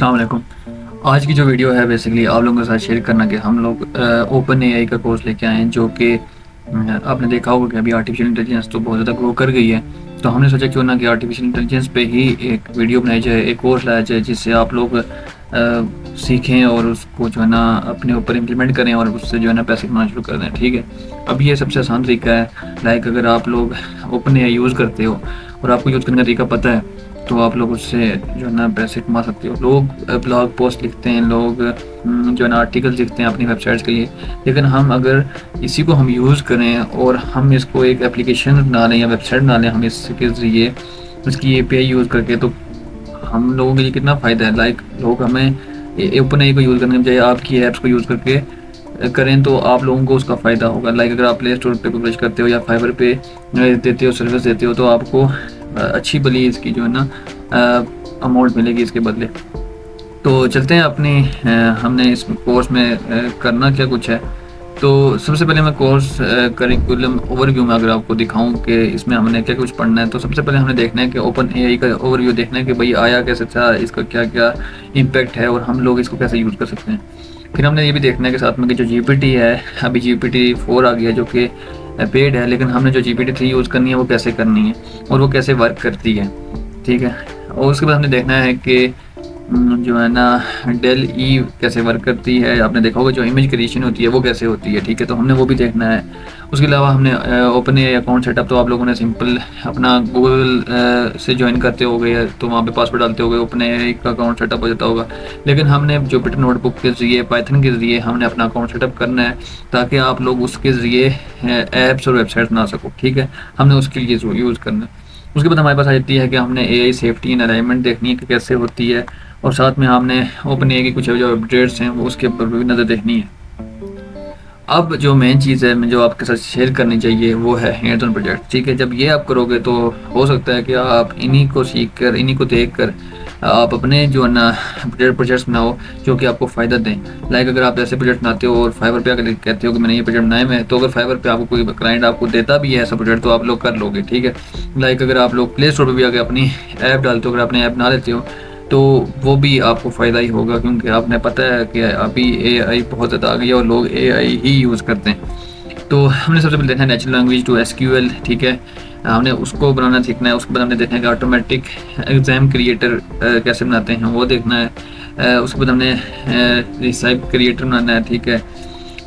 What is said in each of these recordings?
अस्सलाम वालेकुम। आज की जो वीडियो है बेसिकली आप लोगों के साथ शेयर करना कि हम लोग ओपन एआई का कोर्स लेके आए हैं जो कि आपने देखा होगा कि अभी आर्टिफिशियल इंटेलिजेंस तो बहुत ज़्यादा ग्रो कर गई है। तो हमने सोचा क्यों ना कि आर्टिफिशियल इंटेलिजेंस पे ही एक वीडियो बनाई जाए, एक कोर्स लाया जाए जिससे आप लोग सीखें और उसको जो है ना अपने ऊपर इम्प्लीमेंट करें और उससे जो है ना पैसे कमाना शुरू कर दें। ठीक है, अब ये सबसे आसान तरीका है। लाइक अगर आप लोग ओपन एआई यूज़ करते हो और आपको यूज़ करने का तरीका पता है तो आप लोग उससे जो है ना पैसे कमा सकते हो। लोग ब्लॉग पोस्ट लिखते हैं, लोग जो है ना आर्टिकल्स लिखते हैं अपनी वेबसाइट्स के लिए, लेकिन हम अगर इसी को हम यूज़ करें और हम इसको एक एप्लीकेशन बना लें या वेबसाइट बना लें हम इसके ज़रिए इसकी एपीआई यूज़ करके, तो हम लोगों के लिए कितना फ़ायदा है। लाइक लोग हमें ओपन एआई को यूज़ करने के बजाय आपकी ऐप्स को यूज़ करके करें तो आप लोगों को उसका फ़ायदा होगा। लाइक अगर आप प्ले स्टोर पे पब्लिश करते हो या फाइवर पे देते हो, सर्विस देते हो, तो आपको अच्छी भली इसकी जो है ना अमाउंट मिलेगी इसके बदले। तो चलते हैं अपनी हमने इस कोर्स में करना क्या कुछ है। तो सबसे पहले मैं कोर्स करिकुलम ओवरव्यू में अगर आपको दिखाऊं कि इसमें हमने क्या कुछ पढ़ना है, तो सबसे पहले हमने देखना है कि ओपन एआई का ओवरव्यू देखना है कि भाई आया कैसे था, इसका क्या क्या इम्पैक्ट है और हम लोग इसको कैसे यूज़ कर सकते हैं। फिर हमने ये भी देखना है कि साथ में कि जो जीपीटी है, अभी जीपीटी 4 आ गया जो कि पेड है, लेकिन हमने जो जीपीटी 3 यूज़ करनी है वो कैसे करनी है और वो कैसे वर्क करती है। ठीक है, और उसके बाद हमने देखना है कि जो है ना डेल ई कैसे वर्क करती है। आपने देखा होगा जो इमेज क्रिएशन होती है वो कैसे होती है। ठीक है, तो हमने वो भी देखना है। उसके अलावा हमने ओपन एआई अकाउंट सेटअप तो आप लोगों ने सिंपल अपना गूगल से ज्वाइन करते हो गए तो वहाँ पे पासवर्ड डालते हो गए, ओपन एआई का अकाउंट सेटअप हो जाता होगा। लेकिन हमने जुपिटर नोटबुक के ज़रिए, पाइथन के ज़रिए हमने अपना अकाउंट सेटअप करना है ताकि आप लोग उसके ज़रिए ऐप्स और वेबसाइट बना सको। ठीक है, हमने उसके लिए यूज़ करना है। उसके बाद हमारे पास आ जाती है कि हमने एआई सेफ्टी एंड अलाइनमेंट देखनी है कि कैसे होती है, और साथ में हमने ओपन एआई की कुछ जो अपडेट्स हैं वो उसके ऊपर भी नज़र देखनी है। अब जो मेन चीज़ है जो आपके साथ शेयर करनी चाहिए वो है हैंड्स ऑन प्रोजेक्ट। ठीक है, जब ये आप करोगे तो हो सकता है कि आप इन्हीं को सीख कर, इन्हीं को देख कर आप अपने जो है ना प्रोजेक्ट्स बनाओ जो कि आपको फ़ायदा दें। लाइक अगर आप ऐसे प्रोजेक्ट बनाते हो और फाइवर पे आकर कहते हो कि मैंने ये प्रोजेक्ट बनाए में, तो अगर फाइवर पे आपको कोई क्लाइंट आपको देता भी है ऐसा प्रोजेक्ट तो आप लोग कर लोगे। ठीक है, लाइक अगर आप लोग प्ले स्टोर पर भी आकर अपनी ऐप डालते हो, अगर अपने ऐप बना लेते हो तो वो भी आपको फ़ायदा ही होगा, क्योंकि आपने पता है कि अभी एआई बहुत ज़्यादा आ गई है और लोग एआई ही यूज़ करते हैं। तो हमने सबसे पहले देखना है नेचुरल लैंग्वेज टू एसक्यूएल। ठीक है, हमने उसको बनाना सीखना है। उसके बाद हमने देखना है कि ऑटोमेटिक एग्ज़ाम क्रिएटर कैसे बनाते हैं वो देखना है। उसके बाद हमने रिसाइप क्रिएटर बनाना है। ठीक है,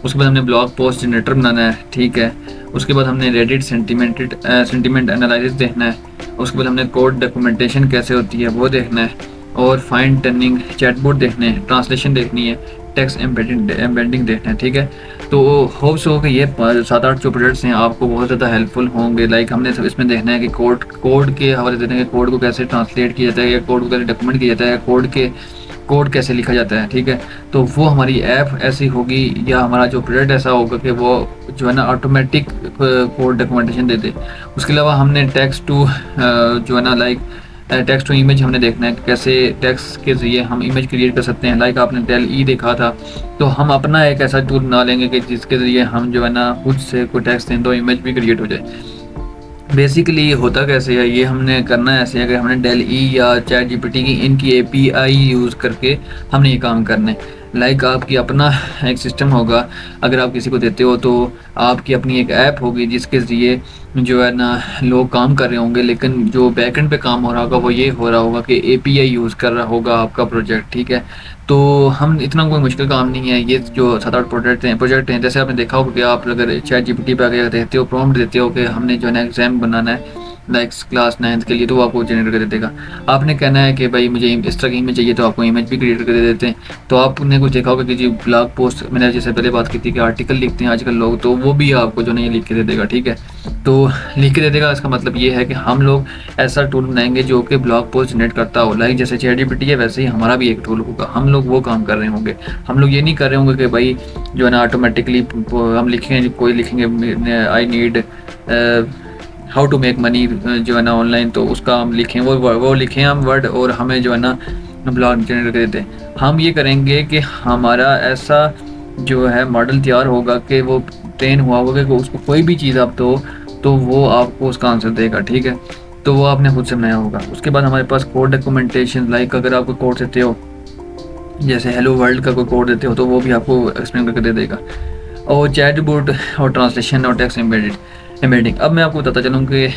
उसके बाद हमने ब्लॉग पोस्ट जनरेटर बनाना है। ठीक है, उसके बाद हमने रेडिट सेंटीमेंट एनालिसिस देखना है। उसके बाद हमने कोड डॉक्यूमेंटेशन कैसे होती है वो देखना है, और फाइन टर्निंग चैटबॉट देखने हैं, ट्रांसलेशन देखनी है, टेक्स्ट एम्बेडिंग देखना है। ठीक है, तो होप्स हो कि ये 7-8 जो प्रोजेक्ट्स हैं आपको बहुत ज़्यादा हेल्पफुल होंगे। लाइक हमने सब इसमें देखना है कि कोड के हवाले देते हैं कि कोड को कैसे ट्रांसलेट किया जाता है या कोड को कैसे डॉक्यूमेंट किया जाता है, कोड कैसे लिखा जाता है। ठीक है, तो वो हमारी ऐप ऐसी होगी या हमारा जो प्रोजेक्ट ऐसा होगा कि वो जो है ना ऑटोमेटिक कोड डॉक्यूमेंटेशन दे दे। उसके अलावा हमने टेक्स्ट टू जो है ना लाइक टेक्स्ट टू इमेज हमने देखना है कि कैसे टेक्स्ट के ज़रिए हम इमेज क्रिएट कर सकते हैं। लाइक आपने डेल ई देखा था, तो हम अपना एक ऐसा टूल बना लेंगे कि जिसके ज़रिए हम जो है ना खुद से कोई टेक्स्ट दें तो इमेज भी क्रिएट हो जाए। बेसिकली होता कैसे है, ये हमने करना ऐसे है कि हमने डेल ई या चैट जीपीटी की इनकी एपीआई यूज़ करके हमने ये काम करना है। लाइक आपकी अपना एक सिस्टम होगा, अगर आप किसी को देते हो तो आपकी अपनी एक ऐप होगी जिसके ज़रिए जो है ना लोग काम कर रहे होंगे, लेकिन जो बैकएंड पे काम हो रहा होगा वो ये हो रहा होगा कि एपीआई यूज़ कर रहा होगा आपका प्रोजेक्ट। ठीक है, तो हम इतना कोई मुश्किल काम नहीं है। ये जो 7-8 प्रोजेक्ट हैं जैसे आपने देखा होगा कि आप अगर चैट जीपीटी पे आगे देते हो, प्रॉम्प्ट देते हो कि हमने जो है ना एग्ज़ाम बनाना है लाइक क्लास 9th के लिए, तो वो आपको जनरेट कर देगा। आपने कहना है कि भाई मुझे इस तरह की इमेज चाहिए, तो आपको इमेज भी क्रिएट कर देते हैं। तो आपने कुछ देखा होगा कि जी ब्लॉग पोस्ट, मैंने जैसे पहले बात की थी कि आर्टिकल लिखते हैं आजकल लोग, तो वो भी आपको जो नहीं लिख के दे देगा। ठीक है, तो लिख के दे देगा, इसका मतलब ये है कि हम लोग ऐसा टूल बनाएंगे जो कि ब्लॉग पोस्ट जनरेट करता हो। लाइक जैसे चैट जीपीटी है वैसे ही हमारा भी एक टूल होगा, हम लोग वो काम कर रहे होंगे। हम लोग ये नहीं कर रहे होंगे कि भाई जो है ना ऑटोमेटिकली हम लिखेंगे, कोई लिखेंगे I need how to make money जो है ना ऑनलाइन, तो उसका हम लिखें, वो लिखें हम वर्ड और हमें जो है ना ब्लॉग जनरेट कर देते हैं। हम ये करेंगे कि हमारा ऐसा जो है मॉडल तैयार होगा कि वो ट्रेन हुआ होगा कि उसको कोई भी चीज़ आप दो तो वो आपको उसका आंसर देगा। ठीक है, तो वो आपने खुद से बनाया होगा। उसके बाद हमारे पास कोड डॉक्यूमेंटेशन, लाइक अगर आप कोड देते हो जैसे हेलो वर्ल्ड का कोई कोड देते हो तो वो भी आपको एक्सप्लेन करके दे देगा। और चैट बोट और ट्रांसलेशन और टेक्स्ट एम्बेडिंग। अब मैं आपको बताता चलूँ कि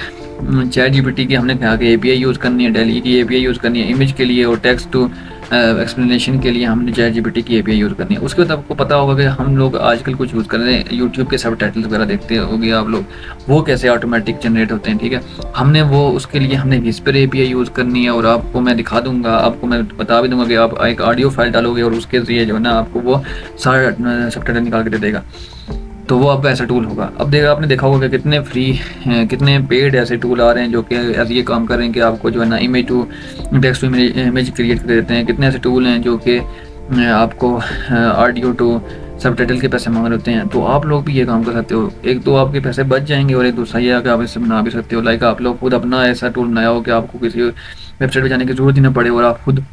चैट जीपीटी की हमने कहा कि एपीआई यूज़ करनी है, डेली की एपीआई यूज़ करनी है इमेज के लिए, और टेक्स्ट टू एक्सप्लेनेशन के लिए हमने चैट जीपीटी की एपीआई यूज़ करनी है। उसके बाद आपको पता होगा कि हम लोग आजकल कुछ यूज़ कर रहे हैं, यूट्यूब के सबटाइटल्स वगैरह देखते होंगे आप लोग, वो कैसे ऑटोमेटिक जनरेट होते हैं, ठीक है। हमने वो उसके लिए हमने विस्पर एपीआई यूज़ करनी है, और आपको मैं दिखा दूंगा, आपको मैं बता भी दूंगा कि आप एक ऑडियो फाइल डालोगे और उसके ज़रिए जो है ना आपको वो सारा सबटाइटल निकाल के दे देगा। तो वो आपका ऐसा टूल होगा। अब देखा आपने देखा होगा कि कितने फ्री कितने पेड ऐसे टूल आ रहे हैं जो कि ऐसे ये काम कर रहे हैं कि आपको जो है ना image to text to image create कर देते हैं। कितने ऐसे टूल हैं जो कि आपको ऑडियो टू सबटाइटल के पैसे मांग रहे होते हैं। तो आप लोग भी ये काम कर सकते हो। एक तो आपके पैसे बच जाएंगे, और एक दूसरा ये है कि आप इससे बना भी सकते हो। लाइक आप लोग खुद अपना ऐसा टूल बनाया हो कि आपको किसी वेबसाइट पर जाने की जरूरत ही ना पड़े, और आप खुद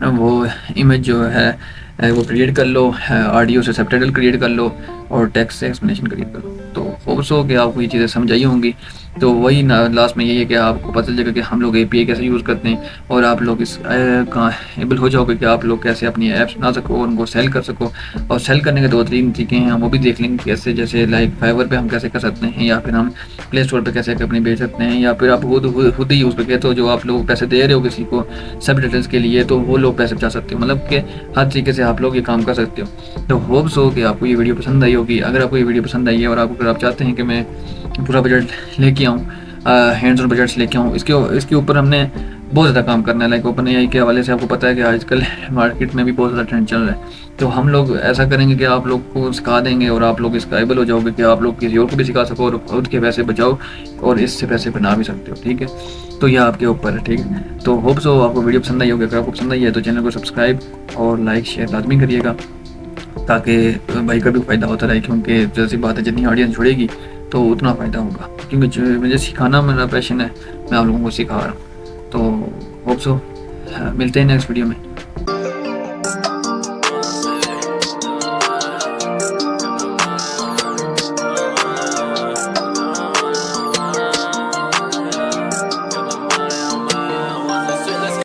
वो इमेज जो है वो क्रिएट कर लो, ऑडियो से सबटाइटल क्रिएट कर लो, और टेक्स्ट से एक्सप्लेनेशन क्रिएट कर लो। तो होप्स हो कि आपको ये चीज़ें समझ आई होंगी। तो वही ना लास्ट में यही है कि आपको पता चल जाएगा कि हम लोग एपीआई कैसे यूज़ करते हैं, और आप लोग इस का एबल हो जाओगे कि आप लोग कैसे अपनी ऐप्स बना सको और उनको सेल कर सको। और सेल करने के 2-3 तरीके हैं, हम वो भी देख लेंगे कैसे। जैसे लाइक फाइवर पे हम कैसे कर सकते हैं, या फिर हम प्ले स्टोर पे कैसे अपनी बेच सकते हैं, या फिर आप खुद ही यूज़ करके, तो जो आप लोग पैसे दे रहे हो किसी को सब डिटेल्स के लिए, तो वो लोग पैसे बचा सकते हो। मतलब कि हर तरीके से आप लोग ये काम कर सकते हो। तो होप्स हो कि आपको ये वीडियो पसंद आई होगी। अगर आपको ये वीडियो पसंद आई है और अगर आप चाहते हैं कि मैं पूरा बजट लेके आऊँ, हैंड्स ऑन बजट्स लेके आऊँ, इसके ऊपर हमने बहुत ज़्यादा काम करना है। लाइक ओपन एआई के हवाले से आपको पता है कि आजकल मार्केट में भी बहुत ज़्यादा ट्रेंड चल रहा है। तो हम लोग ऐसा करेंगे कि आप लोग को सिखा देंगे, और आप लोग इसका एबल हो जाओगे कि आप लोग किसी और को भी सिखा सको, और खुद के पैसे बचाओ और इससे पैसे बना भी सकते हो, ठीक है। तो यह आपके ऊपर है, ठीक है। तो होप्स हो आपको वीडियो पसंद आई होगी। अगर आपको पसंद आई है तो चैनल को सब्सक्राइब और लाइक शेयर लाजमी करिएगा, ताकि भाई का भी फ़ायदा होता रहे। क्योंकि जैसी बात है, जितनी ऑडियंस जुड़ेगी तो उतना फ़ायदा होगा। क्योंकि मुझे सिखाना मेरा पैशन है, मैं आप लोगों को सिखा रहा हूँ। तो होप्स हो मिलते हैं नेक्स्ट वीडियो में।